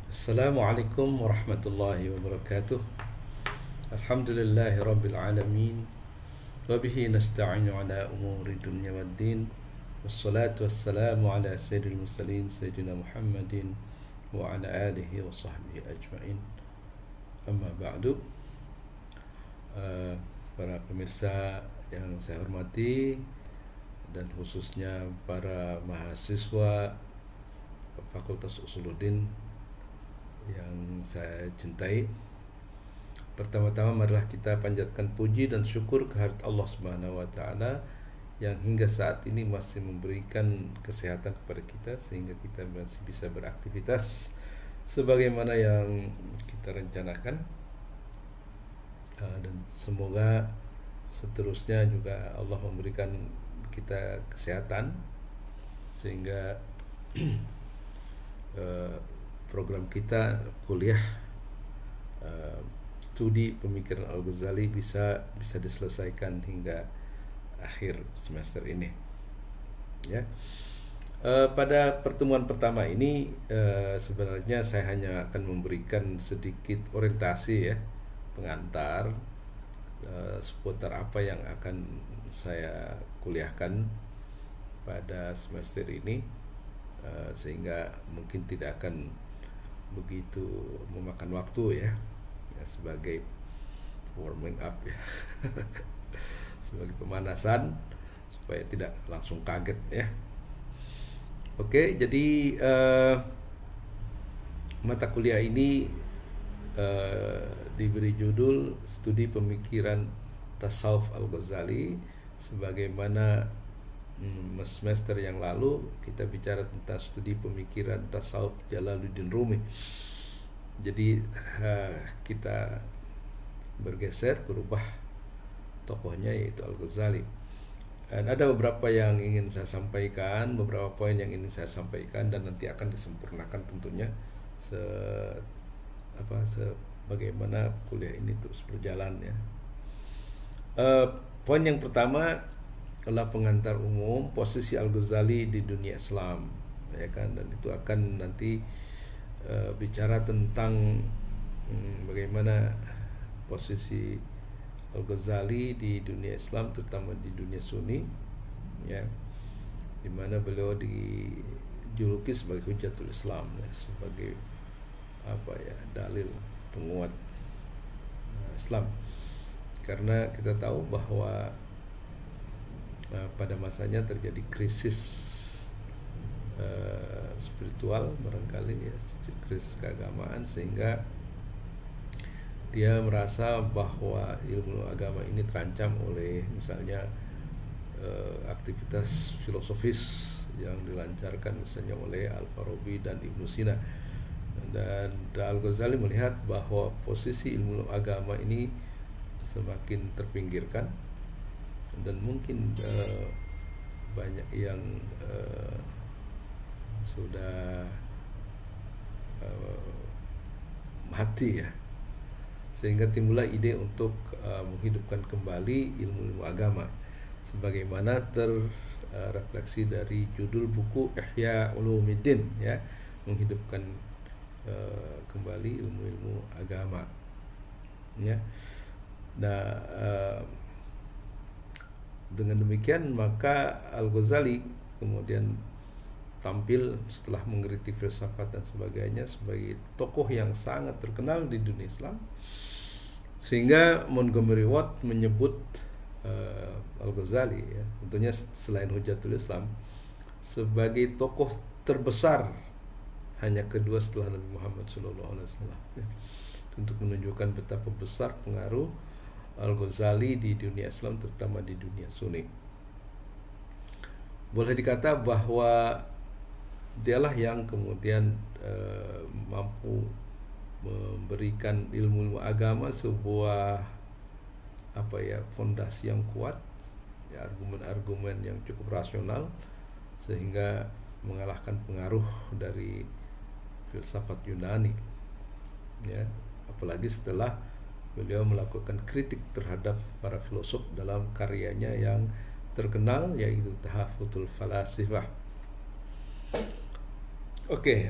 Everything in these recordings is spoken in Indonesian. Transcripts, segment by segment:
Assalamualaikum warahmatullahi wabarakatuh. Alhamdulillahi rabbil alamin. Wabihi nasta'inu ala umuri dunya waddin. Wassalatu wassalamu ala sayyidil mursalin Sayyidina Muhammadin wa ala alihi wa sahbihi ajma'in. Amma ba'du. Para pemirsa yang saya hormati, dan khususnya para mahasiswa Fakultas Usuluddin yang saya cintai, pertama-tama marilah kita panjatkan puji dan syukur kehadirat Allah Subhanahu wa taala yang hingga saat ini masih memberikan kesehatan kepada kita sehingga kita masih bisa beraktivitas sebagaimana yang kita rencanakan. Dan semoga seterusnya juga Allah memberikan kita kesehatan sehingga program kita kuliah studi pemikiran Al-Ghazali bisa diselesaikan hingga akhir semester ini, ya. Pada pertemuan pertama ini sebenarnya saya hanya akan memberikan sedikit orientasi, ya, pengantar seputar apa yang akan saya kuliahkan pada semester ini, sehingga mungkin tidak akan begitu memakan waktu, ya, sebagai warming up, ya. Sebagai pemanasan supaya tidak langsung kaget, ya. Oke, jadi mata kuliah ini diberi judul Studi Pemikiran Tasawuf Al-Ghazali. Sebagaimana semester yang lalu kita bicara tentang studi pemikiran tasawuf Jalaluddin Rumi. Jadi kita berubah tokohnya, yaitu Al-Ghazali. Dan ada beberapa yang ingin saya sampaikan, beberapa poin yang ingin saya sampaikan, dan nanti akan disempurnakan tentunya sebagaimana kuliah ini terus berjalan, ya. Poin yang pertama adalah pengantar umum posisi Al-Ghazali di dunia Islam, ya kan, dan itu akan nanti bicara tentang bagaimana posisi Al-Ghazali di dunia Islam, terutama di dunia Sunni, ya, di mana beliau dijuluki sebagai Hujjatul Islam, ya, sebagai dalil penguat Islam, karena kita tahu bahwa pada masanya terjadi krisis spiritual barangkali, ya, krisis keagamaan, sehingga dia merasa bahwa ilmu agama ini terancam oleh misalnya aktivitas filosofis yang dilancarkan misalnya oleh Al-Farabi dan Ibnu Sina. Dan Al-Ghazali melihat bahwa posisi ilmu agama ini semakin terpinggirkan, dan mungkin banyak yang sudah mati, ya, sehingga timbullah ide untuk menghidupkan kembali ilmu agama sebagaimana terrefleksi dari judul buku Ihya Ulumuddin, ya, menghidupkan kembali ilmu agama, ya. Nah, dengan demikian maka Al-Ghazali kemudian tampil setelah mengkritik filsafat dan sebagainya sebagai tokoh yang sangat terkenal di dunia Islam, sehingga Montgomery Watt menyebut Al-Ghazali, ya, tentunya selain Hujjatul Islam, sebagai tokoh terbesar hanya kedua setelah Nabi Muhammad SAW, ya, untuk menunjukkan betapa besar pengaruh Al-Ghazali di dunia Islam, terutama di dunia Sunni. Boleh dikata bahwa dialah yang kemudian mampu memberikan ilmu agama sebuah fondasi yang kuat, ya, argumen-argumen yang cukup rasional, sehingga mengalahkan pengaruh dari filsafat Yunani, ya, apalagi setelah beliau melakukan kritik terhadap para filosof dalam karyanya yang terkenal, yaitu Tahafutul Falasifah. Oke,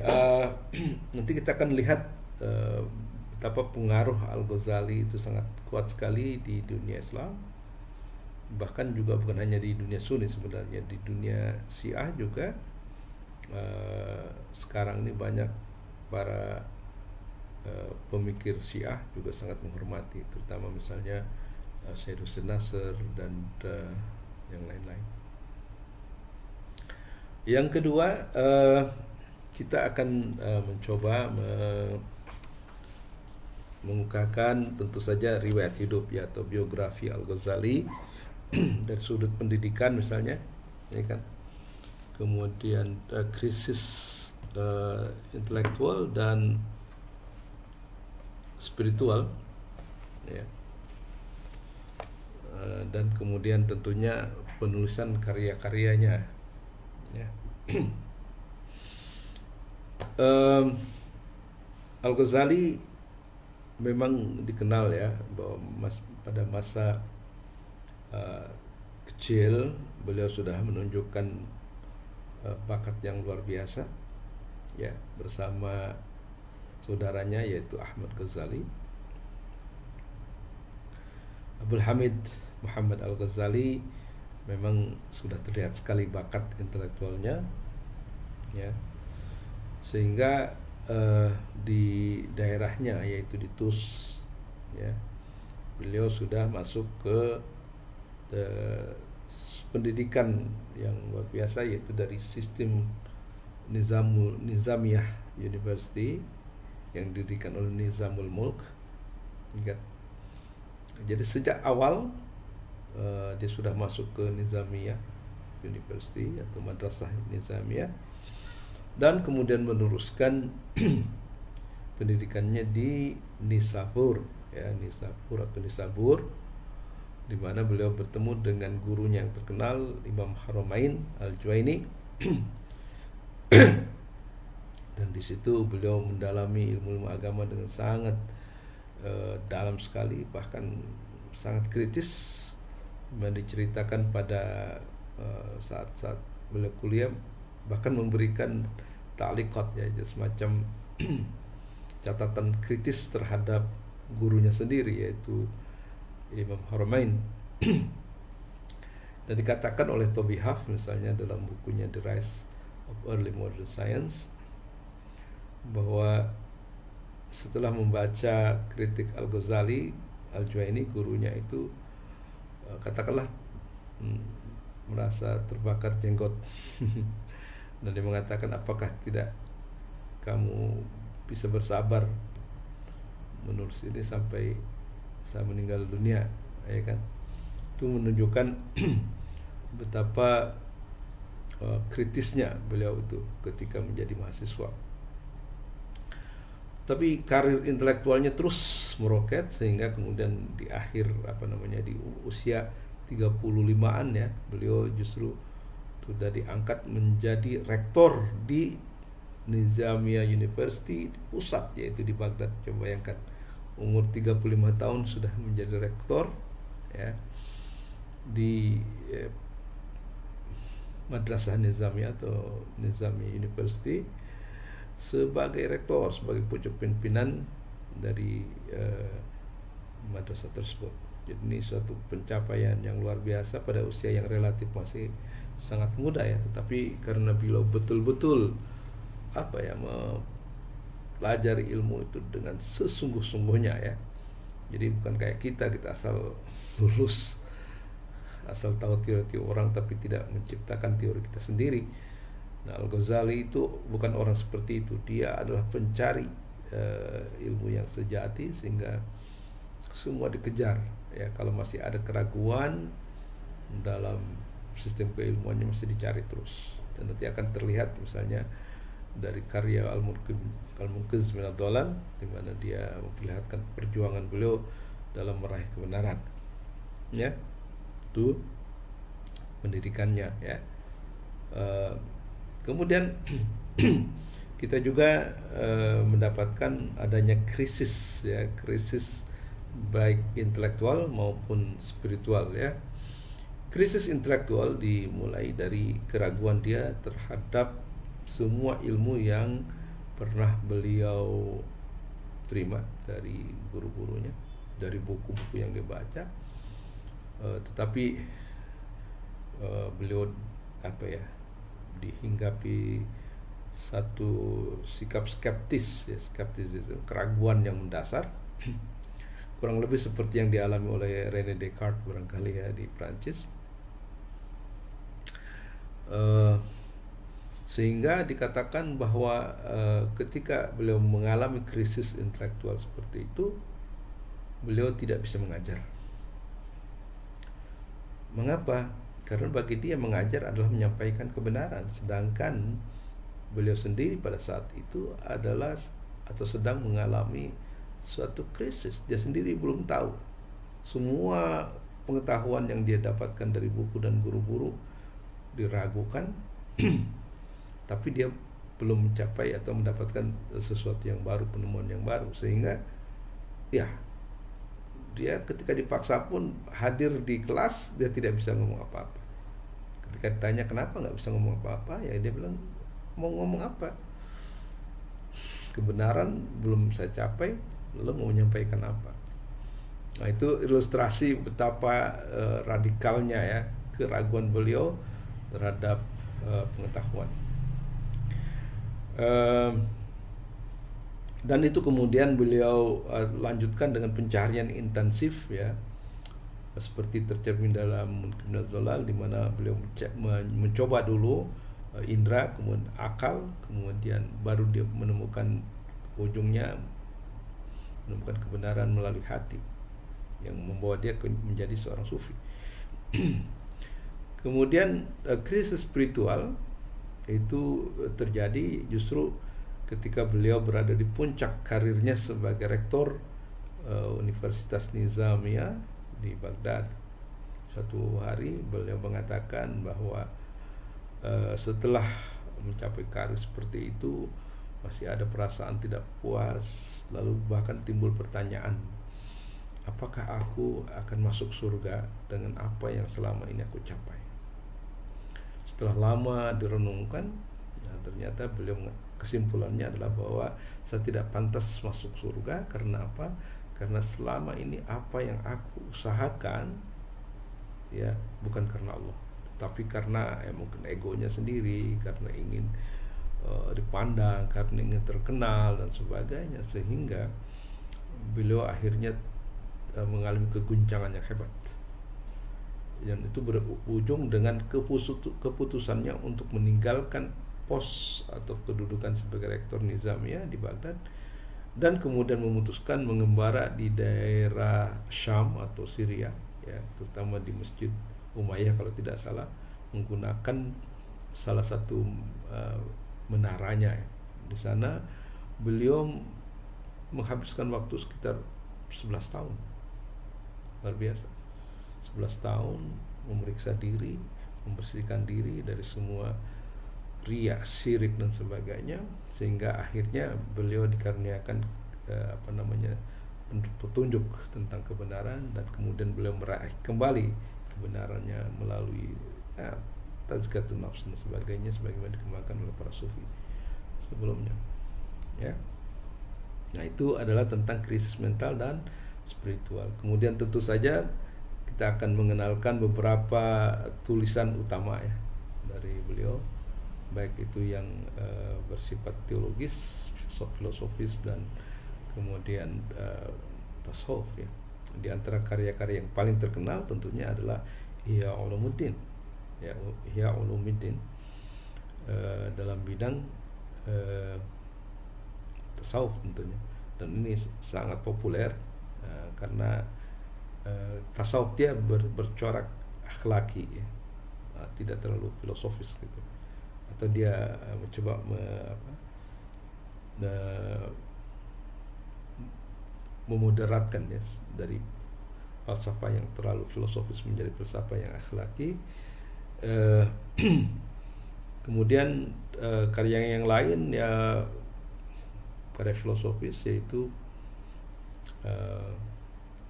nanti kita akan lihat uh, betapa pengaruh Al-Ghazali itu sangat kuat sekali di dunia Islam, bahkan juga bukan hanya di dunia Sunni, sebenarnya di dunia Syiah juga. Sekarang ini banyak para pemikir Syiah juga sangat menghormati, terutama misalnya Syed Hussein Nasr dan yang lain-lain. Yang kedua, kita akan mencoba mengukakan tentu saja riwayat hidup ya, atau biografi Al-Ghazali dari sudut pendidikan misalnya, ya kan. Kemudian krisis intelektual dan spiritual, ya. Dan kemudian tentunya penulisan karya-karyanya, ya. Al-Ghazali memang dikenal ya bahwa pada masa kecil beliau sudah menunjukkan bakat yang luar biasa, ya, bersama saudaranya yaitu Ahmad Ghazali. Abdul Hamid Muhammad Al-Ghazali memang sudah terlihat sekali bakat intelektualnya, ya, sehingga di daerahnya yaitu di Tus, ya, beliau sudah masuk ke pendidikan yang luar biasa, yaitu dari sistem Nizamiyah University yang didirikan oleh Nizamul Mulk. Jadi sejak awal dia sudah masuk ke Nizamiyah University atau Madrasah Nizamiyah, dan kemudian meneruskan pendidikannya di Nisapur, ya, Nisapur atau Nisabur, di mana beliau bertemu dengan gurunya yang terkenal Imam Haramain Al-Juwaini. Dan di situ beliau mendalami ilmu agama dengan sangat dalam sekali, bahkan sangat kritis. Diceritakan pada saat-saat beliau kuliah bahkan memberikan ta'liqat, ya, semacam catatan kritis terhadap gurunya sendiri yaitu Imam Haramain. Dan dikatakan oleh Toby Huff misalnya dalam bukunya The Rise of Early Modern Science bahwa setelah membaca kritik Al-Ghazali, Al-Juwaini gurunya itu katakanlah merasa terbakar jenggot. Dan dia mengatakan, apakah tidak kamu bisa bersabar menulis ini sampai saya meninggal dunia, ya kan. Itu menunjukkan betapa kritisnya beliau itu ketika menjadi mahasiswa. Tapi karir intelektualnya terus meroket sehingga kemudian di akhir di usia 35-an, ya, beliau justru sudah diangkat menjadi rektor di Nizamiyah University di pusat, yaitu di Baghdad. Coba bayangkan, umur 35 tahun sudah menjadi rektor, ya, di Madrasah Nizamiyah atau Nizamiyah University sebagai rektor, sebagai pucuk pimpinan dari madrasah tersebut. Jadi ini suatu pencapaian yang luar biasa pada usia yang relatif masih sangat muda, ya, tetapi karena beliau betul-betul mempelajari ilmu itu dengan sesungguh-sungguhnya, ya. Jadi bukan kayak kita asal lulus, asal tahu teori orang tapi tidak menciptakan teori kita sendiri. Nah, Al-Ghazali itu bukan orang seperti itu. Dia adalah pencari ilmu yang sejati sehingga semua dikejar, ya. Kalau masih ada keraguan dalam sistem keilmuannya masih dicari terus. Dan nanti akan terlihat misalnya dari karya Al-Munqiz min ad-Dhalal, di mana dia memperlihatkan perjuangan beliau dalam meraih kebenaran, ya. Itu pendidikannya, ya. Kemudian kita juga mendapatkan adanya krisis, ya, krisis baik intelektual maupun spiritual, ya. Krisis intelektual dimulai dari keraguan dia terhadap semua ilmu yang pernah beliau terima dari guru-gurunya, dari buku-buku yang dia baca. Tetapi beliau dihinggapi satu sikap skeptisisme, keraguan yang mendasar, kurang lebih seperti yang dialami oleh René Descartes barangkali ya di Prancis. Sehingga dikatakan bahwa ketika beliau mengalami krisis intelektual seperti itu, beliau tidak bisa mengajar. Mengapa? Karena bagi dia mengajar adalah menyampaikan kebenaran, sedangkan beliau sendiri pada saat itu adalah atau sedang mengalami suatu krisis. Dia sendiri belum tahu. Semua pengetahuan yang dia dapatkan dari buku dan guru-guru diragukan, tapi dia belum mencapai atau mendapatkan sesuatu yang baru, penemuan yang baru, sehingga ya dia ketika dipaksa pun hadir di kelas, dia tidak bisa ngomong apa-apa. Ketika ditanya kenapa nggak bisa ngomong apa-apa, ya dia bilang mau ngomong apa, kebenaran belum saya capai, lalu mau menyampaikan apa. Nah, itu ilustrasi betapa radikalnya ya keraguan beliau terhadap pengetahuan. Dan itu kemudian beliau lanjutkan dengan pencarian intensif ya, seperti tercermin dalam Munkirinuz Dhalal, di mana beliau mencoba dulu indera, kemudian akal, kemudian baru dia menemukan ujungnya, menemukan kebenaran melalui hati yang membawa dia menjadi seorang sufi. Kemudian krisis spiritual itu terjadi justru ketika beliau berada di puncak karirnya sebagai rektor Universitas Nizamiyah di Baghdad. Suatu hari beliau mengatakan bahwa setelah mencapai karir seperti itu masih ada perasaan tidak puas, lalu bahkan timbul pertanyaan, apakah aku akan masuk surga dengan apa yang selama ini aku capai? Setelah lama direnungkan, ya, ternyata beliau kesimpulannya adalah bahwa saya tidak pantas masuk surga. Karena apa? Karena selama ini apa yang aku usahakan ya bukan karena Allah, tapi karena mungkin egonya sendiri, karena ingin dipandang, karena ingin terkenal dan sebagainya, sehingga beliau akhirnya mengalami keguncangan yang hebat, yang itu berujung dengan keputusannya untuk meninggalkan pos atau kedudukan sebagai rektor Nizamiyah di Baghdad dan kemudian memutuskan mengembara di daerah Syam atau Syria ya, terutama di Masjid Umayyah kalau tidak salah, menggunakan salah satu menaranya ya. Di sana beliau menghabiskan waktu sekitar 11 tahun, luar biasa. 11 tahun memeriksa diri, membersihkan diri dari semua riya, syirik dan sebagainya, sehingga akhirnya beliau dikaruniakan petunjuk tentang kebenaran, dan kemudian beliau meraih kembali kebenarannya melalui tazkiyatun nafs dan sebagainya, sebagaimana dikembangkan oleh para sufi sebelumnya ya. Nah, itu adalah tentang krisis mental dan spiritual. Kemudian tentu saja kita akan mengenalkan beberapa tulisan utama ya dari beliau, baik itu yang bersifat teologis, filosofis, dan kemudian tasawuf ya. Di antara karya-karya yang paling terkenal tentunya adalah Ihya Ulumuddin ya, Ihya Ulumuddin dalam bidang tasawuf tentunya, dan ini sangat populer karena tasawuf dia bercorak akhlaki ya, tidak terlalu filosofis gitu, atau dia mencoba memoderatkan ya dari falsafah yang terlalu filosofis menjadi falsafah yang akhlaki. Kemudian karya yang lain ya karya filosofis, yaitu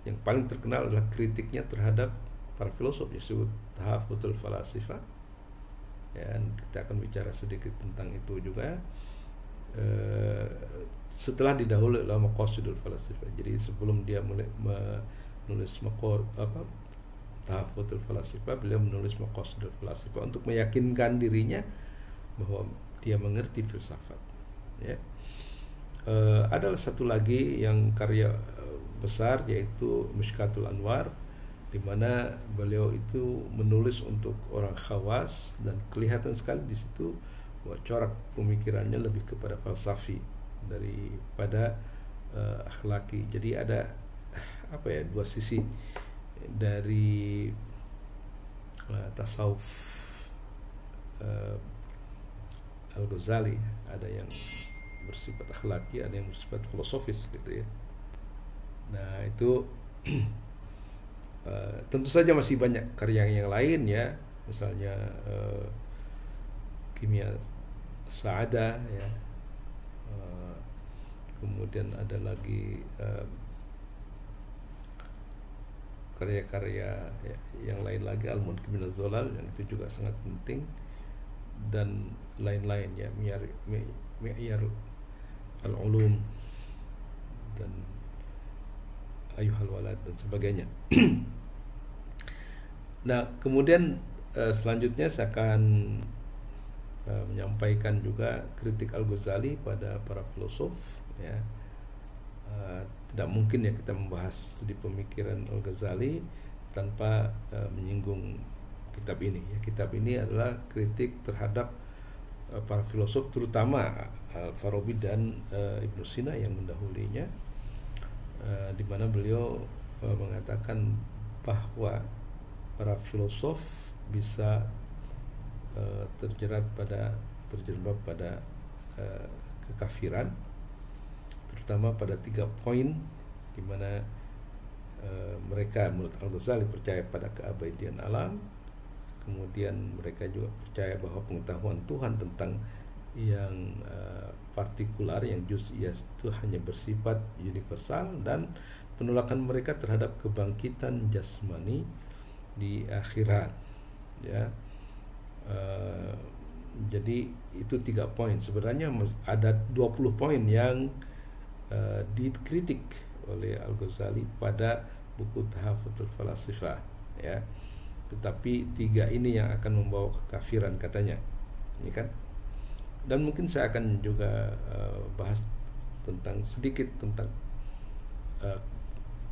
yang paling terkenal adalah kritiknya terhadap para filosof, disebut Tahafutul Falasifah ya, kita akan bicara sedikit tentang itu juga setelah didahului oleh Maqasidul Falasifah. Jadi sebelum dia menulis Tahaffutul Falasifah, beliau menulis Maqasidul Falasifah untuk meyakinkan dirinya bahwa dia mengerti filsafat, ya. Adalah satu lagi yang karya besar, yaitu Mishkatul Anwar, di mana beliau itu menulis untuk orang khawas, dan kelihatan sekali di situ bahwa corak pemikirannya lebih kepada falsafi daripada akhlaki. Jadi ada dua sisi dari tasawuf Al-Ghazali, ada yang bersifat akhlaki, ada yang bersifat filosofis gitu ya. Nah itu tentu saja masih banyak karya yang lain ya, misalnya Kimia Sa'adah ya, kemudian ada lagi karya-karya yang lain lagi, Al-Munqidh minaz Zalal, yang itu juga sangat penting, dan lain-lain ya, Mi'yar Al-Ulum dan Ayyuhal Walad dan sebagainya. Nah kemudian selanjutnya saya akan menyampaikan juga kritik Al-Ghazali pada para filosof ya. Tidak mungkin ya kita membahas di pemikiran Al-Ghazali tanpa menyinggung kitab ini ya. Kitab ini adalah kritik terhadap para filosof, terutama Al-Farabi dan Ibnu Sina yang mendahulinya, di mana beliau mengatakan bahwa para filosof bisa terjebak pada kekafiran, terutama pada 3 poin, di mana mereka menurut Al-Ghazali percaya pada keabadian alam, kemudian mereka juga percaya bahwa pengetahuan Tuhan tentang yang partikular, yang juz'iyah itu hanya bersifat universal, dan penolakan mereka terhadap kebangkitan jasmani di akhirat ya. Jadi itu 3 poin. Sebenarnya ada 20 poin yang dikritik oleh Al-Ghazali pada buku Tahaffutul Falasifah ya. Tetapi 3 ini yang akan membawa kekafiran katanya, ini kan. Dan mungkin saya akan juga bahas sedikit tentang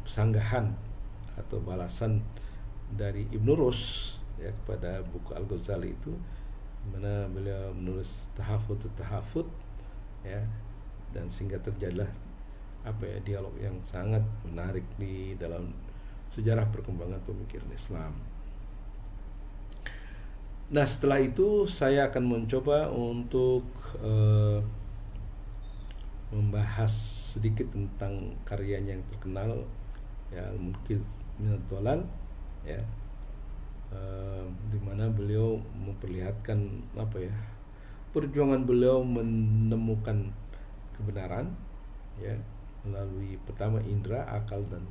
sanggahan atau balasan dari Ibnu Rus ya kepada buku Al-Ghazali itu, mana beliau menulis Tahafut ya, dan sehingga terjadilah dialog yang sangat menarik di dalam sejarah perkembangan pemikiran Islam. Nah setelah itu saya akan mencoba untuk membahas sedikit tentang karyanya yang terkenal ya, Al-Munqidh minaz Zalal ya, di mana beliau memperlihatkan perjuangan beliau menemukan kebenaran ya, melalui pertama indera, akal dan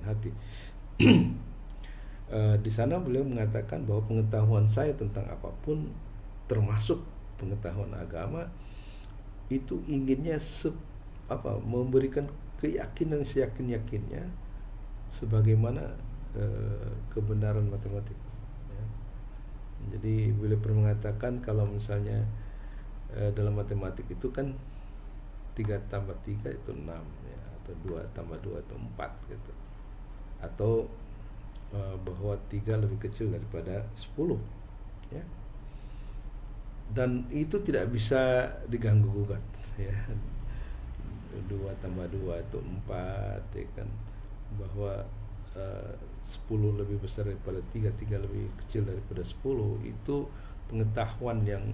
hati. Di sana beliau mengatakan bahwa pengetahuan saya tentang apapun, termasuk pengetahuan agama, itu inginnya memberikan keyakinan seyakin-yakinnya sebagaimana kebenaran matematik ya. Jadi beliau pernah mengatakan kalau misalnya dalam matematik itu kan 3 tambah 3 itu 6 ya, atau 2 tambah 2 itu 4 gitu, atau bahwa 3 lebih kecil daripada 10 ya, dan itu tidak bisa diganggu gugat ya. 2 tambah 2 itu 4 ya kan, bahwa 10 lebih besar daripada 3 lebih kecil daripada 10, itu pengetahuan yang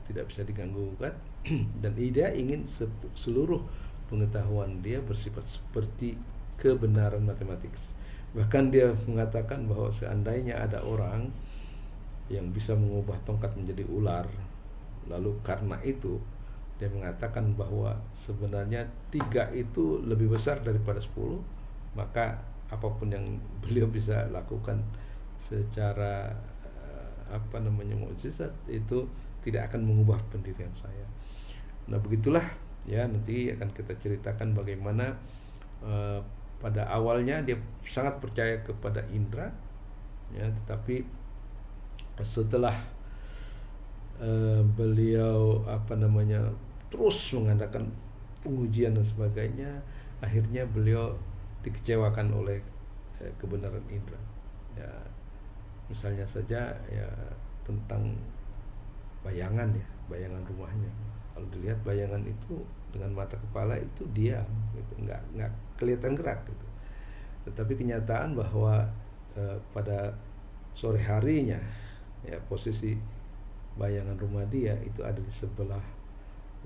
tidak bisa diganggu gugat. Dan dia ingin seluruh pengetahuan dia bersifat seperti kebenaran matematik. Bahkan dia mengatakan bahwa seandainya ada orang yang bisa mengubah tongkat menjadi ular, lalu karena itu dia mengatakan bahwa sebenarnya 3 itu lebih besar daripada 10, maka apapun yang beliau bisa lakukan secara mukjizat itu tidak akan mengubah pendirian saya. Nah begitulah ya, nanti akan kita ceritakan bagaimana pada awalnya dia sangat percaya kepada indera ya, tetapi setelah beliau terus mengadakan pengujian dan sebagainya, akhirnya beliau dikecewakan oleh kebenaran indera ya. Misalnya saja ya tentang bayangan ya, bayangan rumahnya. Kalau dilihat bayangan itu dengan mata kepala itu diam, gitu. nggak kelihatan gerak gitu. Tetapi kenyataan bahwa pada sore harinya ya posisi bayangan rumah dia itu ada di sebelah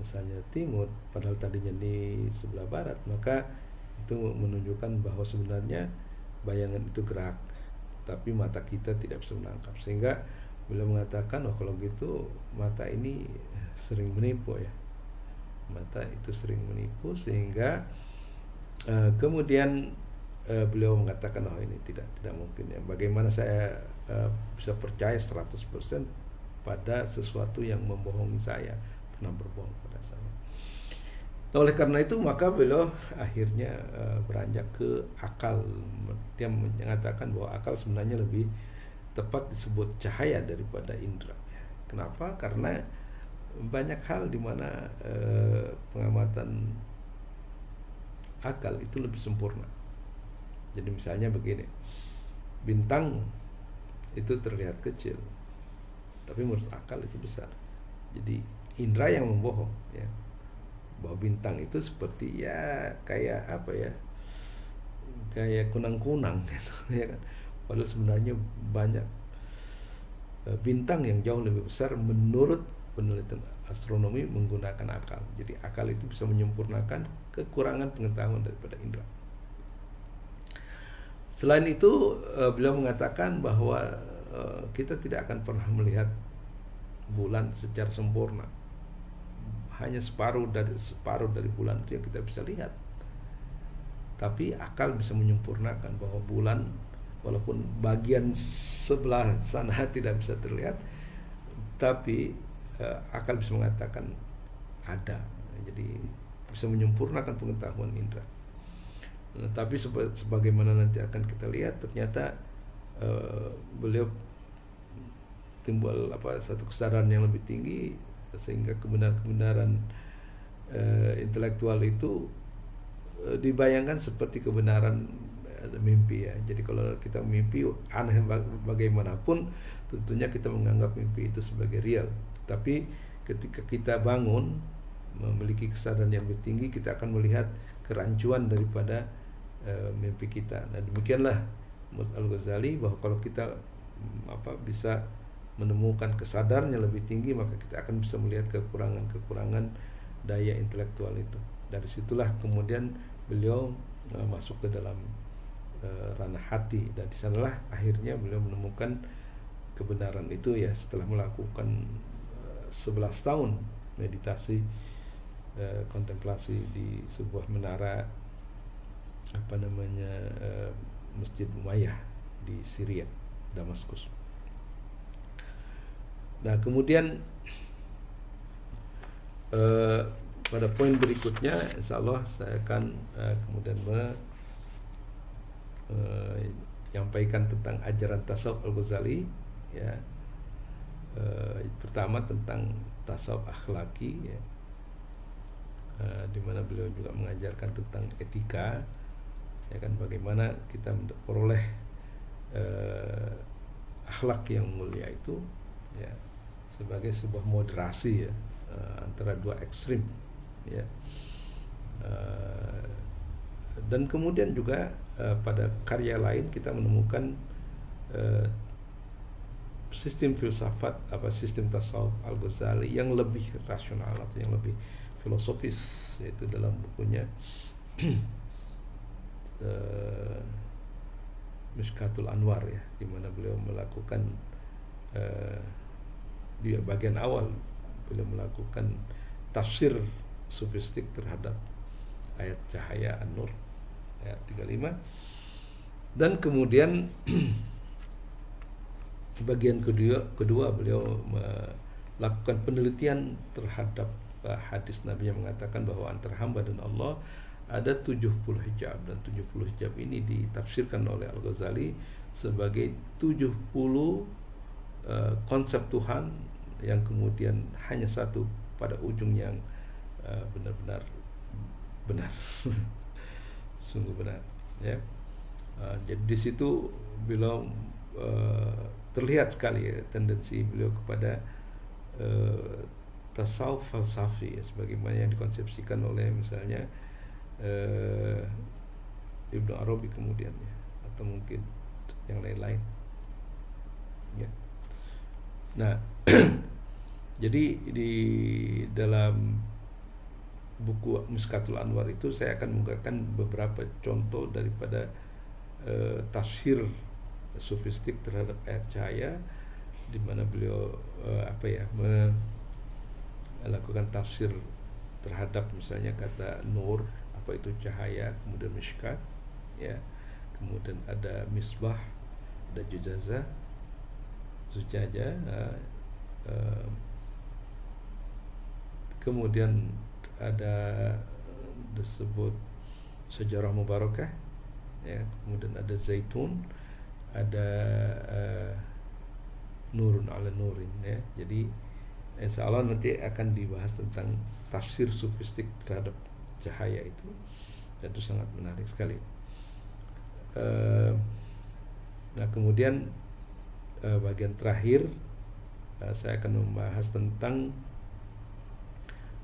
misalnya timur, padahal tadinya di sebelah barat, maka itu menunjukkan bahwa sebenarnya bayangan itu gerak, tapi mata kita tidak bisa menangkap. Sehingga beliau mengatakan, oh kalau gitu mata ini sering menipu ya, mata itu sering menipu. Sehingga kemudian beliau mengatakan, oh ini tidak mungkin ya, bagaimana saya bisa percaya 100% pada sesuatu yang membohongi saya, pernah berbohong pada saya. Nah, oleh karena itu maka beliau akhirnya beranjak ke akal. Dia mengatakan bahwa akal sebenarnya lebih tepat disebut cahaya daripada indera. Kenapa? Karena banyak hal di mana pengamatan akal itu lebih sempurna. Jadi misalnya begini, bintang itu terlihat kecil, tapi menurut akal itu besar. Jadi indera yang membohong ya, bahwa bintang itu seperti ya kayak kayak kunang-kunang gitu ya kan. Padahal sebenarnya banyak bintang yang jauh lebih besar menurut penelitian astronomi menggunakan akal. Jadi akal itu bisa menyempurnakan kekurangan pengetahuan daripada indera. Selain itu beliau mengatakan bahwa kita tidak akan pernah melihat bulan secara sempurna. Hanya separuh dari bulan itu yang kita bisa lihat. Tapi akal bisa menyempurnakan bahwa bulan walaupun bagian sebelah sana tidak bisa terlihat, tapi akal bisa mengatakan ada. Jadi bisa menyempurnakan pengetahuan indera. Nah, tapi sebagaimana nanti akan kita lihat, ternyata beliau timbul satu kesadaran yang lebih tinggi, sehingga kebenaran intelektual itu dibayangkan seperti kebenaran mimpi ya. Jadi kalau kita mimpi aneh bagaimanapun, tentunya kita menganggap mimpi itu sebagai real. Tapi ketika kita bangun memiliki kesadaran yang lebih tinggi, kita akan melihat kerancuan daripada mimpi kita. Nah demikianlah menurut Al-Ghazali, bahwa kalau kita bisa menemukan kesadaran yang lebih tinggi, maka kita akan bisa melihat kekurangan daya intelektual itu. Dari situlah kemudian beliau masuk ke dalam ranah hati, dan di sanalah akhirnya beliau menemukan kebenaran itu ya, setelah melakukan 11 tahun meditasi kontemplasi di sebuah menara Masjid Umayyah di Syria, Damaskus. Nah kemudian pada poin berikutnya insya Allah saya akan kemudian menyampaikan tentang ajaran tasawuf Al-Ghazali ya. Pertama tentang tasawuf akhlaki ya, di mana beliau juga mengajarkan tentang etika ya kan, bagaimana kita memperoleh akhlak yang mulia itu ya, sebagai sebuah moderasi ya, antara dua ekstrim ya. Dan kemudian juga pada karya lain kita menemukan sistem filsafat sistem tasawuf Al-Ghazali yang lebih rasional atau yang lebih filosofis, yaitu dalam bukunya Mishkatul Anwar ya, di mana beliau melakukan di bagian awal beliau melakukan tafsir sofistik terhadap ayat cahaya An-Nur ayat 35, dan kemudian bagian kedua beliau melakukan penelitian terhadap hadis Nabi yang mengatakan bahwa antara hamba dan Allah ada 70 hijab, dan 70 hijab ini ditafsirkan oleh Al-Ghazali sebagai 70 konsep Tuhan yang kemudian hanya satu pada ujung yang benar-benar benar. Sungguh benar, ya. Jadi di situ beliau terlihat sekali ya, tendensi beliau kepada tasawuf falsafi ya, sebagaimana yang dikonsepsikan oleh misalnya Ibnu Arabi kemudian ya, atau mungkin yang lain-lain ya. Nah jadi di dalam buku Miskatul Anwar itu saya akan menggunakan beberapa contoh daripada tafsir sofistik terhadap ayat cahaya, di mana beliau melakukan tafsir terhadap misalnya kata nur, apa itu cahaya, kemudian mishkat ya, kemudian ada misbah, ada juzazah, zujaja, kemudian ada disebut sejarah mubarakah ya, kemudian ada zaitun, ada nurun ala nurin ya. Jadi insya Allah nanti akan dibahas tentang tafsir sofistik terhadap cahaya itu, dan itu sangat menarik sekali. Nah kemudian bagian terakhir saya akan membahas tentang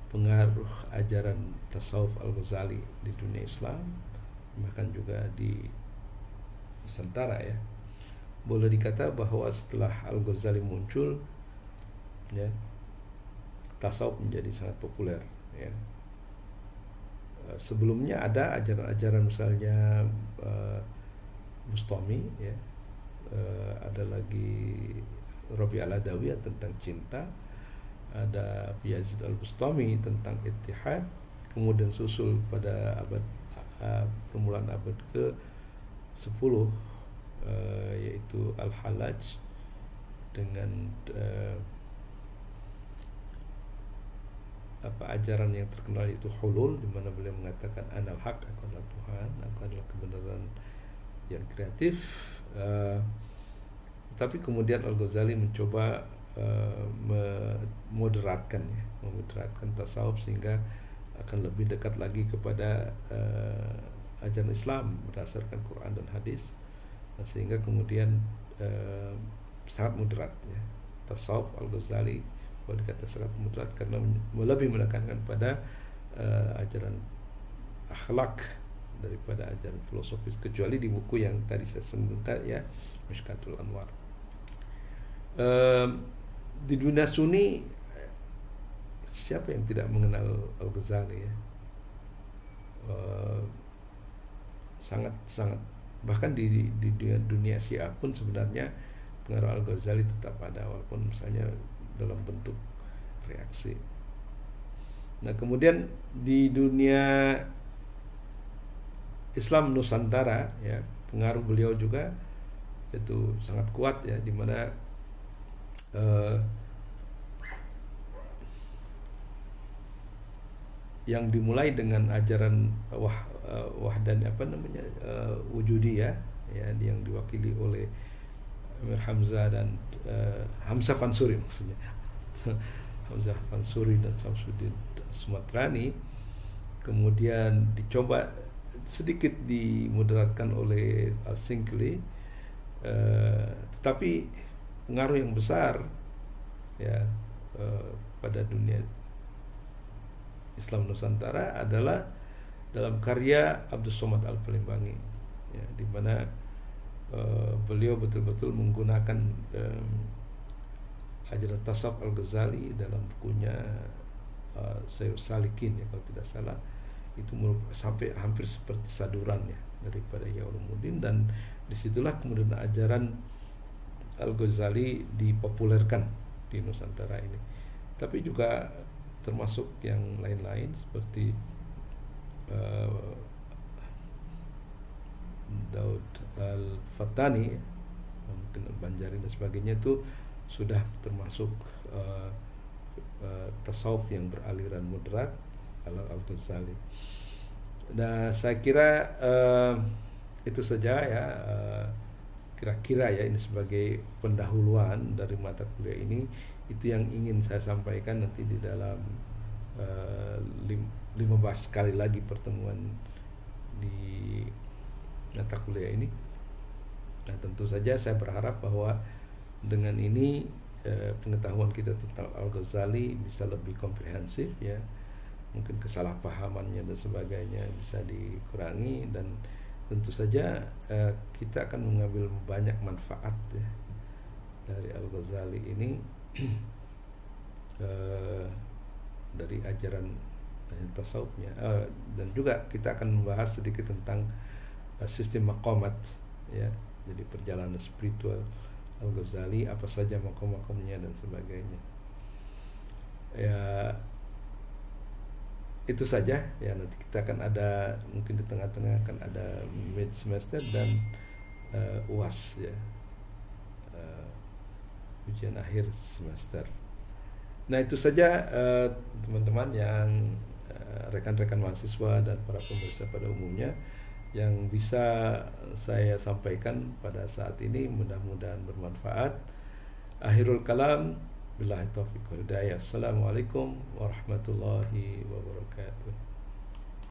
pengaruh ajaran tasawuf Al-Ghazali di dunia Islam, bahkan juga di Nusantara ya. Boleh dikata bahwa setelah Al-Ghazali muncul ya, tasawuf menjadi sangat populer ya. Sebelumnya ada ajaran-ajaran misalnya Bustami ya, ada lagi Rabi al-Adawi tentang cinta, ada Yazid al-Bustami tentang ittihad, kemudian susul pada abad permulaan abad ke-10 yaitu Al-Hallaj dengan ajaran yang terkenal itu hulul, di mana beliau mengatakan anal haq, aku adalah Tuhan, aku adalah kebenaran yang kreatif. Tapi kemudian Al-Ghazali mencoba memoderatkan tasawuf sehingga akan lebih dekat lagi kepada ajaran Islam berdasarkan Quran dan hadis, sehingga kemudian sangat moderat ya. Tasawuf Al-Ghazali boleh dikata sangat moderat karena lebih menekankan pada ajaran akhlak daripada ajaran filosofis, kecuali di buku yang tadi saya sebutkan ya, Mishkatul Anwar. Di dunia Sunni siapa yang tidak mengenal Al-Ghazali ya? Sangat bahkan di dunia Syiah pun sebenarnya pengaruh Al-Ghazali tetap ada, walaupun misalnya dalam bentuk reaksi. Nah kemudian di dunia Islam Nusantara ya, pengaruh beliau juga itu sangat kuat ya, di mana yang dimulai dengan ajaran wahdan wujudiyah ya, yang diwakili oleh Amir Hamzah dan Hamzah Fansuri, maksudnya Hamzah Fansuri dan Samsuddin Sumatrani, kemudian dicoba sedikit dimudaratkan oleh Al-Sinkli, tetapi pengaruh yang besar ya pada dunia Islam Nusantara adalah dalam karya Abdus Somad Al-Palembang ya, di mana beliau betul-betul menggunakan ajaran tasawuf Al-Ghazali dalam bukunya Sayyid Salikin ya, kalau tidak salah, itu sampai hampir seperti saduran ya daripada Ihya Ulumuddin, dan disitulah kemudian ajaran Al-Ghazali dipopulerkan di Nusantara ini. Tapi juga termasuk yang lain-lain seperti Daud Al-Fattani mungkin Banjari dan sebagainya, itu sudah termasuk tasawuf yang beraliran moderat ala Al-Ghazali. Dan saya kira itu saja ya, kira-kira ya, ini sebagai pendahuluan dari mata kuliah ini. Itu yang ingin saya sampaikan nanti di dalam 15 kali lagi pertemuan di mata kuliah ini. Nah, tentu saja saya berharap bahwa dengan ini pengetahuan kita tentang Al-Ghazali bisa lebih komprehensif ya, mungkin kesalahpahamannya dan sebagainya bisa dikurangi, dan tentu saja kita akan mengambil banyak manfaat ya dari Al-Ghazali ini, dari ajaran tasawufnya, dan juga kita akan membahas sedikit tentang sistem maqamat ya, jadi perjalanan spiritual Al-Ghazali, apa saja maqam-maqamnya dan sebagainya ya. Itu saja ya, nanti kita akan ada mungkin di tengah-tengah akan ada mid semester dan UAS ya, ujian akhir semester. Nah, itu saja teman-teman yang rekan-rekan mahasiswa dan para pemirsa pada umumnya yang bisa saya sampaikan pada saat ini, mudah-mudahan bermanfaat. Akhirul kalam, billahi taufiq wal hidayah. Assalamualaikum warahmatullahi wabarakatuh.